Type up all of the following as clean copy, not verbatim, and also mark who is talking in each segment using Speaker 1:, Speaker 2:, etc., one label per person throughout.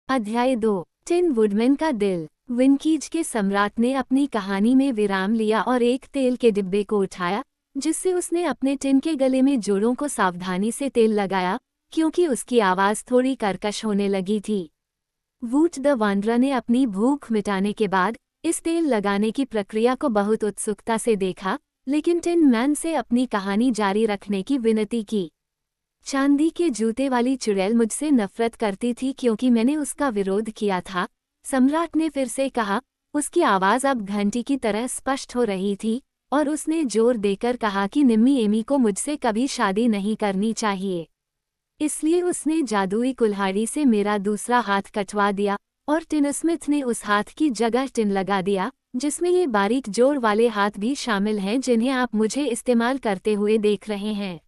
Speaker 1: अध्याय 2। Tin woodman का दिल। विनकीज के सम्राट ने अपनी कहानी में विराम लिया और एक तेल के डिब्बे को उठाया, जिससे उसने अपने टिन के गले में जोड़ों को सावधानी से तेल लगाया, क्योंकि उसकी आवाज़ थोड़ी कर्कश होने लगी थी। वूट द वांडरर ने अपनी भूख मिटाने के बाद इस तेल लगाने की प्रक्रिया को बहुत उत्सुकता से देखा, लेकिन टिन मैन से अपनी कहानी जारी रखने की विनती की। चांदी के जूते वाली चुड़ैल मुझसे नफरत करती थी क्योंकि मैंने उसका विरोध किया था, सम्राट ने फिर से कहा। उसकी आवाज़ अब घंटी की तरह स्पष्ट हो रही थी और उसने जोर देकर कहा कि निम्मी एमी को मुझसे कभी शादी नहीं करनी चाहिए। इसलिए उसने जादुई कुल्हाड़ी से मेरा दूसरा हाथ कटवा दिया और टिन स्मिथ ने उस हाथ की जगह टिन लगा दिया, जिसमें ये बारीक जोड़ वाले हाथ भी शामिल हैं जिन्हें आप मुझे इस्तेमाल करते हुए देख रहे हैं।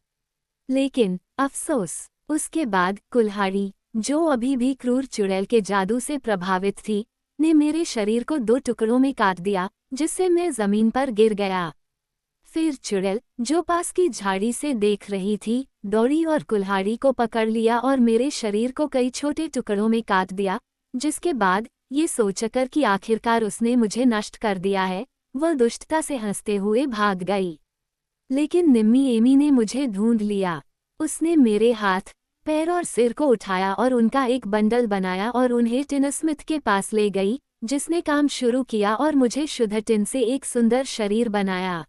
Speaker 1: लेकिन अफसोस, उसके बाद कुल्हाड़ी, जो अभी भी क्रूर चुड़ैल के जादू से प्रभावित थी, ने मेरे शरीर को 2 टुकड़ों में काट दिया, जिससे मैं जमीन पर गिर गया। फिर चुड़ैल, जो पास की झाड़ी से देख रही थी, दौड़ी और कुल्हाड़ी को पकड़ लिया और मेरे शरीर को कई छोटे टुकड़ों में काट दिया, जिसके बाद ये सोचकर कि आखिरकार उसने मुझे नष्ट कर दिया है, वह दुष्टता से हंसते हुए भाग गई। लेकिन निम्मी एमी ने मुझे ढूंढ लिया। उसने मेरे हाथ, पैर और सिर को उठाया और उनका एक बंडल बनाया और उन्हें टिन स्मिथ के पास ले गई, जिसने काम शुरू किया और मुझे शुद्ध टिन से एक सुंदर शरीर बनाया।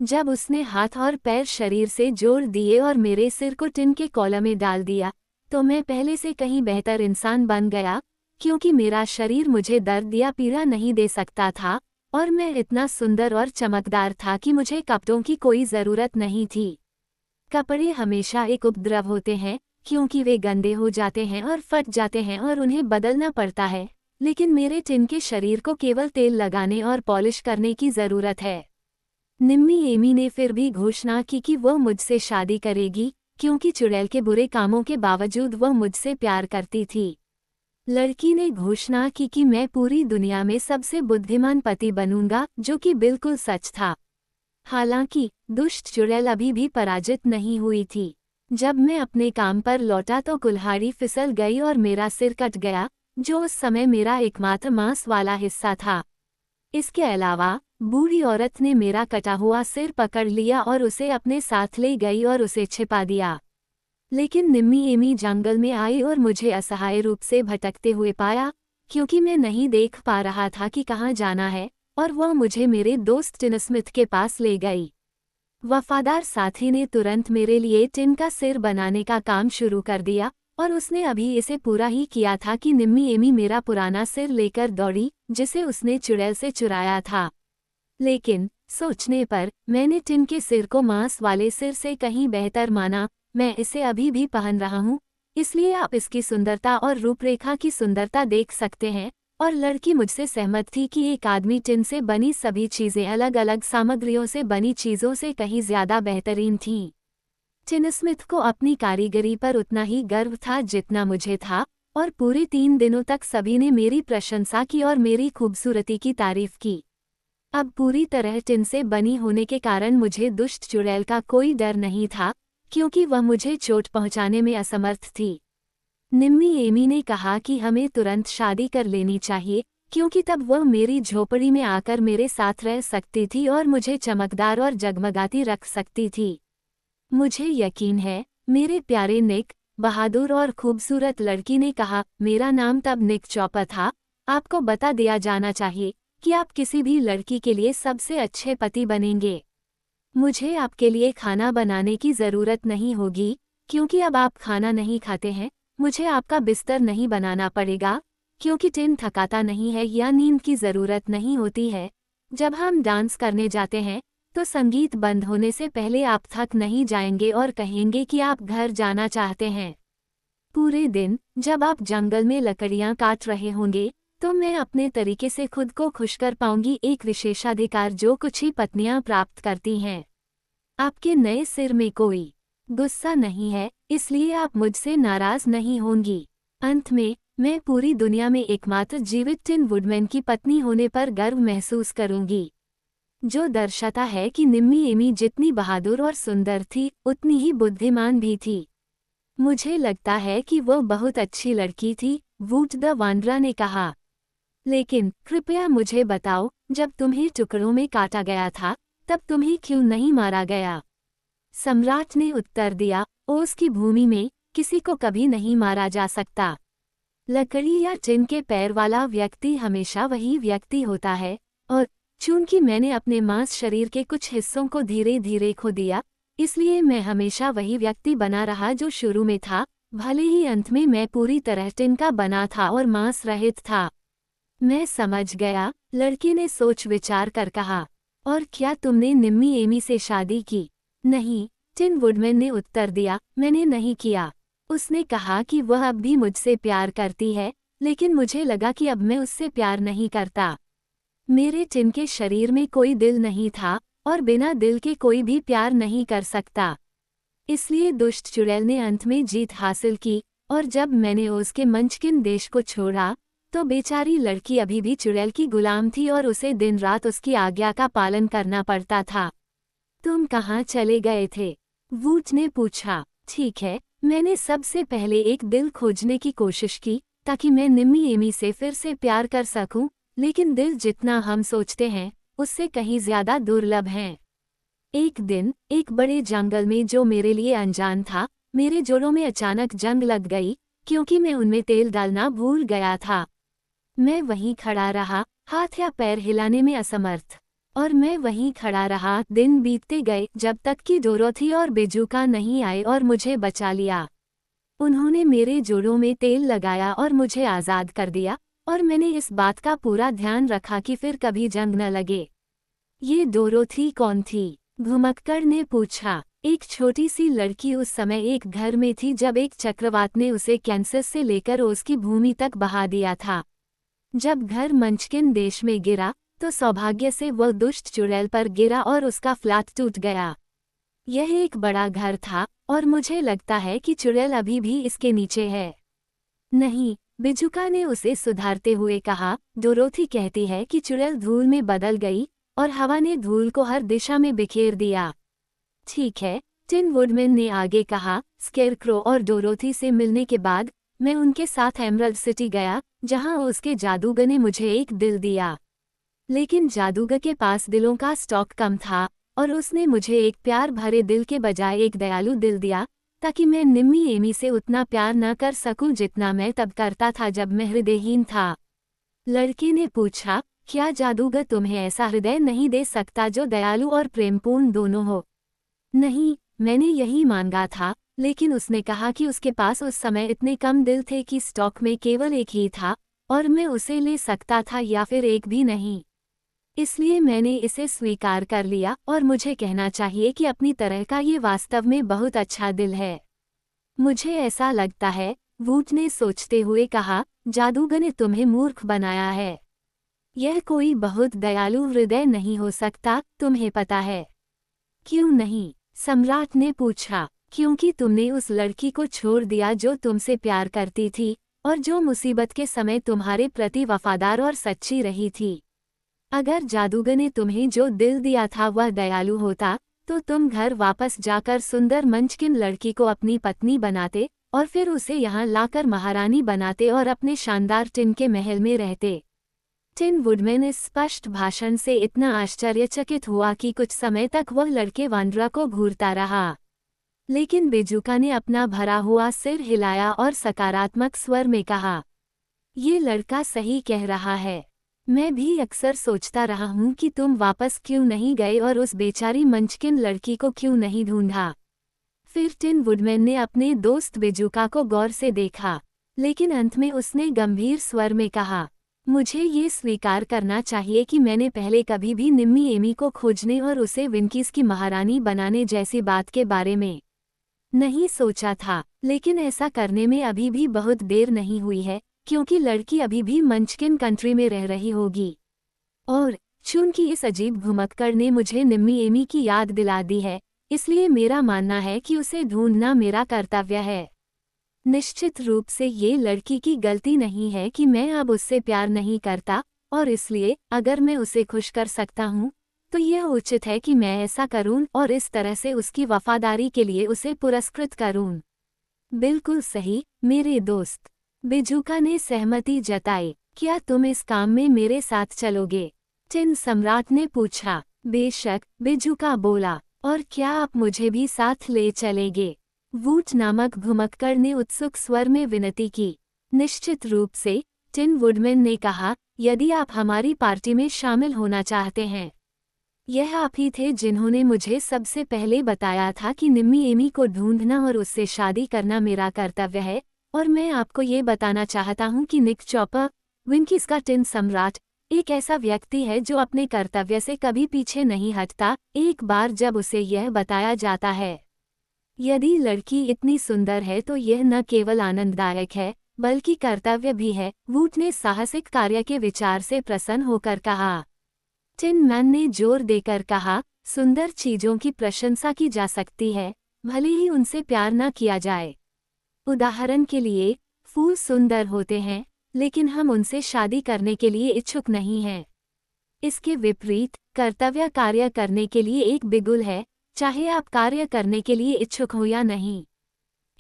Speaker 1: जब उसने हाथ और पैर शरीर से जोड़ दिए और मेरे सिर को टिन के कॉलम में डाल दिया, तो मैं पहले से कहीं बेहतर इंसान बन गया, क्योंकि मेरा शरीर मुझे दर्द या पीड़ा नहीं दे सकता था और मैं इतना सुंदर और चमकदार था कि मुझे कपड़ों की कोई ज़रूरत नहीं थी। कपड़े हमेशा एक उपद्रव होते हैं, क्योंकि वे गंदे हो जाते हैं और फट जाते हैं और उन्हें बदलना पड़ता है, लेकिन मेरे टिन के शरीर को केवल तेल लगाने और पॉलिश करने की ज़रूरत है। निम्मी एमी ने फिर भी घोषणा की कि वह मुझसे शादी करेगी, क्योंकि चुड़ैल के बुरे कामों के बावजूद वह मुझसे प्यार करती थी। लड़की ने घोषणा की कि मैं पूरी दुनिया में सबसे बुद्धिमान पति बनूंगा, जो कि बिल्कुल सच था। हालांकि दुष्ट चुड़ैल अभी भी पराजित नहीं हुई थी। जब मैं अपने काम पर लौटा तो कुल्हाड़ी फिसल गई और मेरा सिर कट गया, जो उस समय मेरा एकमात्र मांस वाला हिस्सा था। इसके अलावा बूढ़ी औरत ने मेरा कटा हुआ सिर पकड़ लिया और उसे अपने साथ ले गई और उसे छिपा दिया। लेकिन निम्मी एमी जंगल में आई और मुझे असहाय रूप से भटकते हुए पाया, क्योंकि मैं नहीं देख पा रहा था कि कहाँ जाना है, और वह मुझे मेरे दोस्त टिन स्मिथ के पास ले गई। वफादार साथी ने तुरंत मेरे लिए टिन का सिर बनाने का काम शुरू कर दिया और उसने अभी इसे पूरा ही किया था कि निम्मी एमी मेरा पुराना सिर लेकर दौड़ी, जिसे उसने चुड़ैल से चुराया था। लेकिन सोचने पर मैंने टिन के सिर को मांस वाले सिर से कहीं बेहतर माना। मैं इसे अभी भी पहन रहा हूँ, इसलिए आप इसकी सुंदरता और रूपरेखा की सुंदरता देख सकते हैं। और लड़की मुझसे सहमत थी कि एक आदमी टिन से बनी सभी चीज़ें अलग अलग सामग्रियों से बनी चीज़ों से कहीं ज़्यादा बेहतरीन थीं। टिन स्मिथ को अपनी कारीगरी पर उतना ही गर्व था जितना मुझे था, और पूरे 3 दिनों तक सभी ने मेरी प्रशंसा की और मेरी खूबसूरती की तारीफ की। अब पूरी तरह टिन से बनी होने के कारण मुझे दुष्ट चुड़ैल का कोई डर नहीं था, क्योंकि वह मुझे चोट पहुंचाने में असमर्थ थी। निम्मी एमी ने कहा कि हमें तुरंत शादी कर लेनी चाहिए, क्योंकि तब वह मेरी झोपड़ी में आकर मेरे साथ रह सकती थी और मुझे चमकदार और जगमगाती रख सकती थी। मुझे यकीन है, मेरे प्यारे निक, बहादुर और खूबसूरत लड़की ने कहा। मेरा नाम तब निक चॉपर था। आपको बता दिया जाना चाहिए कि आप किसी भी लड़की के लिए सबसे अच्छे पति बनेंगे। मुझे आपके लिए खाना बनाने की ज़रूरत नहीं होगी, क्योंकि अब आप खाना नहीं खाते हैं। मुझे आपका बिस्तर नहीं बनाना पड़ेगा, क्योंकि टिन थकाता नहीं है या नींद की ज़रूरत नहीं होती है। जब हम डांस करने जाते हैं तो संगीत बंद होने से पहले आप थक नहीं जाएंगे और कहेंगे कि आप घर जाना चाहते हैं। पूरे दिन जब आप जंगल में लकड़ियाँ काट रहे होंगे तो मैं अपने तरीके से खुद को खुश कर पाऊंगी, एक विशेषाधिकार जो कुछ ही पत्नियां प्राप्त करती हैं। आपके नए सिर में कोई गुस्सा नहीं है, इसलिए आप मुझसे नाराज नहीं होंगी। अंत में मैं पूरी दुनिया में एकमात्र जीवित टिन वुडमैन की पत्नी होने पर गर्व महसूस करूंगी, जो दर्शाता है कि निम्मी एमी जितनी बहादुर और सुंदर थी, उतनी ही बुद्धिमान भी थी। मुझे लगता है कि वह बहुत अच्छी लड़की थी, वूट द वांडरा ने कहा। लेकिन कृपया मुझे बताओ, जब तुम्हें टुकड़ों में काटा गया था तब तुम्हें क्यों नहीं मारा गया? सम्राट ने उत्तर दिया, ओस की भूमि में किसी को कभी नहीं मारा जा सकता। लकड़ी या टिन के पैर वाला व्यक्ति हमेशा वही व्यक्ति होता है, और चूंकि मैंने अपने मांस शरीर के कुछ हिस्सों को धीरे धीरे खो दिया, इसलिए मैं हमेशा वही व्यक्ति बना रहा जो शुरू में था, भले ही अंत में मैं पूरी तरह टिन का बना था और मांस रहित था। मैं समझ गया, लड़के ने सोच विचार कर कहा। और क्या तुमने निम्मी एमी से शादी की? नहीं, टिन वुडमैन ने उत्तर दिया, मैंने नहीं किया। उसने कहा कि वह अब भी मुझसे प्यार करती है, लेकिन मुझे लगा कि अब मैं उससे प्यार नहीं करता। मेरे टिन के शरीर में कोई दिल नहीं था, और बिना दिल के कोई भी प्यार नहीं कर सकता। इसलिए दुष्ट चुड़ैल ने अंत में जीत हासिल की, और जब मैंने उसके मंचकिन देश को छोड़ा, तो बेचारी लड़की अभी भी चुड़ैल की गुलाम थी और उसे दिन रात उसकी आज्ञा का पालन करना पड़ता था। तुम कहाँ चले गए थे? वूट ने पूछा। ठीक है, मैंने सबसे पहले एक दिल खोजने की कोशिश की, ताकि मैं निम्मी एमी से फिर से प्यार कर सकूं, लेकिन दिल जितना हम सोचते हैं, उससे कहीं ज्यादा दुर्लभ हैं। एक दिन, एक बड़े जंगल में जो मेरे लिए अनजान था, मेरे जोड़ों में अचानक जंग लग गई, क्योंकि मैं उनमें तेल डालना भूल गया था। मैं वहीं खड़ा रहा, हाथ या पैर हिलाने में असमर्थ। और मैं वहीं खड़ा रहा, दिन बीतते गए, जब तक कि डोरोथी और बेजुका नहीं आए और मुझे बचा लिया। उन्होंने मेरे जोड़ों में तेल लगाया और मुझे आज़ाद कर दिया, और मैंने इस बात का पूरा ध्यान रखा कि फिर कभी जंग न लगे। ये डोरोथी कौन थी? घुमक्कड़ ने पूछा। एक छोटी सी लड़की उस समय एक घर में थी जब एक चक्रवात ने उसे कैंसस से लेकर उसकी भूमि तक बहा दिया था। जब घर मंचकिन देश में गिरा, तो सौभाग्य से वह दुष्ट चुड़ैल पर गिरा और उसका फ्लैट टूट गया। यह एक बड़ा घर था, और मुझे लगता है कि चुड़ैल अभी भी इसके नीचे है। नहीं, बिजुका ने उसे सुधारते हुए कहा, डोरोथी कहती है कि चुड़ैल धूल में बदल गई, और हवा ने धूल को हर दिशा में बिखेर दिया। ठीक है, टिन वुडमैन ने आगे कहा, स्केरक्रो और डोरोथी से मिलने के बाद, मैं उनके साथ एमरल्ड सिटी गया, जहां उसके जादूगर ने मुझे एक दिल दिया। लेकिन जादूगर के पास दिलों का स्टॉक कम था, और उसने मुझे एक प्यार भरे दिल के बजाय एक दयालु दिल दिया, ताकि मैं निम्मी एमी से उतना प्यार न कर सकूं जितना मैं तब करता था जब मैं हृदयहीन था। लड़के ने पूछा, क्या जादूगर तुम्हें ऐसा हृदय नहीं दे सकता जो दयालु और प्रेमपूर्ण दोनों हो? नहीं, मैंने यही मांगा था, लेकिन उसने कहा कि उसके पास उस समय इतने कम दिल थे कि स्टॉक में केवल एक ही था, और मैं उसे ले सकता था या फिर एक भी नहीं। इसलिए मैंने इसे स्वीकार कर लिया, और मुझे कहना चाहिए कि अपनी तरह का ये वास्तव में बहुत अच्छा दिल है। मुझे ऐसा लगता है, वूट ने सोचते हुए कहा, जादूगर ने तुम्हें मूर्ख बनाया है। यह कोई बहुत दयालु हृदय नहीं हो सकता, तुम्हें पता है। क्यों नहीं? सम्राट ने पूछा। क्योंकि तुमने उस लड़की को छोड़ दिया जो तुमसे प्यार करती थी, और जो मुसीबत के समय तुम्हारे प्रति वफादार और सच्ची रही थी। अगर जादूगर ने तुम्हें जो दिल दिया था वह दयालु होता, तो तुम घर वापस जाकर सुंदर मंचकिन लड़की को अपनी पत्नी बनाते, और फिर उसे यहाँ लाकर महारानी बनाते और अपने शानदार टिन के महल में रहते। टिन वुडमैन इस स्पष्ट भाषण से इतना आश्चर्यचकित हुआ कि कुछ समय तक वह लड़के वांड्रा को घूरता रहा। लेकिन बेजुका ने अपना भरा हुआ सिर हिलाया और सकारात्मक स्वर में कहा, ये लड़का सही कह रहा है। मैं भी अक्सर सोचता रहा हूँ कि तुम वापस क्यों नहीं गए और उस बेचारी मंचकिन लड़की को क्यों नहीं ढूंढा। फिर टिन वुडमैन ने अपने दोस्त बेजुका को गौर से देखा, लेकिन अंत में उसने गंभीर स्वर में कहा, मुझे ये स्वीकार करना चाहिए कि मैंने पहले कभी भी निम्मी एमी को खोजने और उसे विंकीज की महारानी बनाने जैसी बात के बारे में नहीं सोचा था, लेकिन ऐसा करने में अभी भी बहुत देर नहीं हुई है, क्योंकि लड़की अभी भी मंचकिन कंट्री में रह रही होगी। और चूंकि इस अजीब घुमक्कड़ ने मुझे निम्मी एमी की याद दिला दी है, इसलिए मेरा मानना है कि उसे ढूंढना मेरा कर्तव्य है। निश्चित रूप से ये लड़की की गलती नहीं है कि मैं अब उससे प्यार नहीं करता, और इसलिए अगर मैं उसे खुश कर सकता हूँ, तो यह उचित है कि मैं ऐसा करूँ और इस तरह से उसकी वफादारी के लिए उसे पुरस्कृत करूँ। बिल्कुल सही, मेरे दोस्त। बिजूका ने सहमति जताई। क्या तुम इस काम में मेरे साथ चलोगे? टिन सम्राट ने पूछा। बेशक, बिजूका बोला। और क्या आप मुझे भी साथ ले चलेंगे? वूट नामक भुमक्कड़ ने उत्सुक स्वर में विनती की। निश्चित रूप से, टिन वुडमैन ने कहा, यदि आप हमारी पार्टी में शामिल होना चाहते हैं। यह आप ही थे जिन्होंने मुझे सबसे पहले बताया था कि निम्मी एमी को ढूंढना और उससे शादी करना मेरा कर्तव्य है, और मैं आपको ये बताना चाहता हूँ कि निक चॉपर, विंकीज का टिन सम्राट, एक ऐसा व्यक्ति है जो अपने कर्तव्य से कभी पीछे नहीं हटता, एक बार जब उसे यह बताया जाता है। यदि लड़की इतनी सुंदर है तो यह न केवल आनंददायक है, बल्कि कर्तव्य भी है, वूट ने साहसिक कार्य के विचार से प्रसन्न होकर कहा। टिन मैन ने जोर देकर कहा, सुंदर चीजों की प्रशंसा की जा सकती है, भले ही उनसे प्यार न किया जाए। उदाहरण के लिए, फूल सुंदर होते हैं, लेकिन हम उनसे शादी करने के लिए इच्छुक नहीं हैं। इसके विपरीत, कर्तव्य कार्य करने के लिए एक बिगुल है, चाहे आप कार्य करने के लिए इच्छुक हो या नहीं।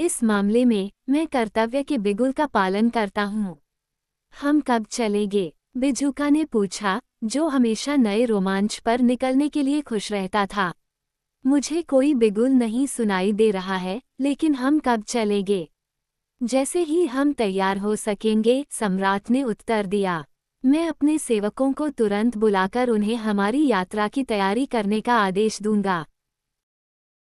Speaker 1: इस मामले में, मैं कर्तव्य के बिगुल का पालन करता हूँ। हम कब चलेंगे? बिजूका ने पूछा, जो हमेशा नए रोमांच पर निकलने के लिए खुश रहता था। मुझे कोई बिगुल नहीं सुनाई दे रहा है, लेकिन हम कब चलेंगे? जैसे ही हम तैयार हो सकेंगे, सम्राट ने उत्तर दिया। मैं अपने सेवकों को तुरंत बुलाकर उन्हें हमारी यात्रा की तैयारी करने का आदेश दूंगा।